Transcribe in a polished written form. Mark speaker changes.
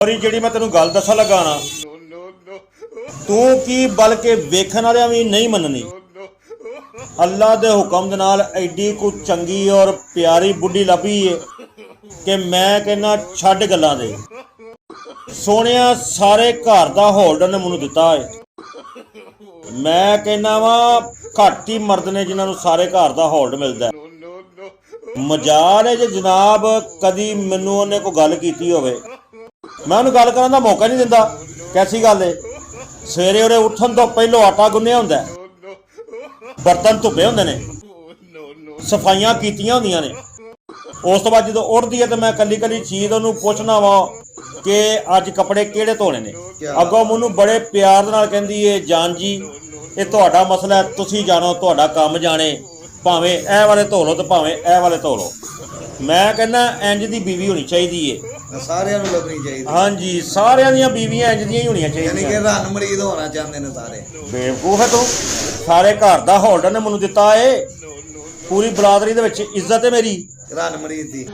Speaker 1: ਜਿਹੜੀ ਮੈਂ ਤੈਨੂੰ ਗੱਲ ਦੱਸਣ ਲੱਗਾ ਨਾ, ਤੂੰ ਕੀ ਬਲਕਿ ਵੇਖਣ ਵਾਲਿਆਂ ਵੀ ਨਹੀਂ ਮੰਨਣੀ। ਅੱਲਾ ਦੇ ਹੁਕਮ ਦੇ ਨਾਲ ਐਡੀ ਕੁ ਚੰਗੀ ਔਰ ਪਿਆਰੀ ਬੁੱਢੀ ਲੱਭੀ ਏ ਕਿ ਮੈਂ ਕਹਿੰਦਾ ਛੱਡ ਗੱਲਾਂ ਦੇ। ਸੋਹਣਿਆ ਸਾਰੇ ਘਰ ਦਾ ਹੋਲਡ ਨੇ ਮੈਨੂੰ ਦਿੱਤਾ ਏ। ਮੈਂ ਕਹਿੰਦਾ ਵਾ ਘੱਟ ਹੀ ਮਰਦ ਨੇ ਜਿਨ੍ਹਾਂ ਨੂੰ ਸਾਰੇ ਘਰ ਦਾ ਹੋਲਡ ਮਿਲਦਾ। ਮਜਾਲ ਹੈ ਜੇ ਜਨਾਬ ਕਦੀ ਮੈਨੂੰ ਉਹਨੇ ਕੋਈ ਗੱਲ ਕੀਤੀ ਹੋਵੇ, ਮੈਂ ਉਹਨੂੰ ਗੱਲ ਕਰਨ ਦਾ ਮੌਕਾ ਨਹੀਂ ਦਿੰਦਾ। ਕੈਸੀ ਗੱਲ ਏ? ਸਵੇਰੇ ਉਹਦੇ ਉੱਠਣ ਤੋਂ ਪਹਿਲੋਂ ਆਟਾ ਗੁੰਨਿਆ ਹੁੰਦਾ, ਬਰਤਨ ਧੁੱਪੇ ਹੁੰਦੇ ਨੇ, ਸਫਾਈਆਂ ਕੀਤੀਆਂ ਹੁੰਦੀਆਂ ਨੇ। ਉਸ ਤੋਂ ਬਾਅਦ ਜਦੋਂ ਉੱਠਦੀ ਹੈ ਤਾਂ ਮੈਂ ਕੱਲੀ ਕੱਲੀ ਚੀਜ਼ ਉਹਨੂੰ ਪੁੱਛਣਾ ਵਾ ਕਿ ਅੱਜ ਕੱਪੜੇ ਕਿਹੜੇ ਧੋਣੇ ਨੇ। ਅੱਗੋਂ ਮੈਨੂੰ ਬੜੇ ਪਿਆਰ ਦੇ ਨਾਲ ਕਹਿੰਦੀ ਏ, ਜਾਨ ਜੀ ਇਹ ਤੁਹਾਡਾ ਮਸਲਾ ਹੈ, ਤੁਸੀਂ ਜਾਣੋ, ਤੁਹਾਡਾ ਕੰਮ ਜਾਣੇ, ਭਾਵੇਂ ਇਹ ਵਾਲੇ ਧੋ ਲਓ ਤੇ ਭਾਵੇਂ ਇਹ ਵਾਲੇ ਧੋ ਲਓ। ਮੈਂ ਕਹਿੰਦਾ ਇੰਜ ਦੀ ਬੀਵੀ ਹੋਣੀ ਚਾਹੀਦੀ ਏ,
Speaker 2: ਸਾਰਿਆਂ ਨੂੰ ਲੱਭਣੀ ਚਾਹੀਦੀ।
Speaker 1: ਹਾਂਜੀ, ਸਾਰਿਆਂ ਦੀਆਂ ਬੀਵੀਆਂ ਇੰਜ ਦੀਆਂ ਹੀ ਹੋਣੀਆਂ ਚਾਹੀਦੀਆਂ।
Speaker 2: ਯਾਨੀ ਕਿ ਰਣ ਮਰੀਦ ਹੋਣਾ ਚਾਹੁੰਦੇ ਨੇ ਸਾਰੇ।
Speaker 1: ਬੇਵਕੂਫ ਹੈ ਤੂੰ। ਸਾਰੇ ਘਰ ਦਾ ਹੋਲਡਰ ਨੇ ਮੈਨੂੰ ਦਿੱਤਾ ਏ। ਪੂਰੀ ਬਰਾਦਰੀ ਦੇ ਵਿੱਚ ਇੱਜ਼ਤ ਹੈ ਮੇਰੀ
Speaker 2: ਰਣ ਮਰੀਦ ਦੀ।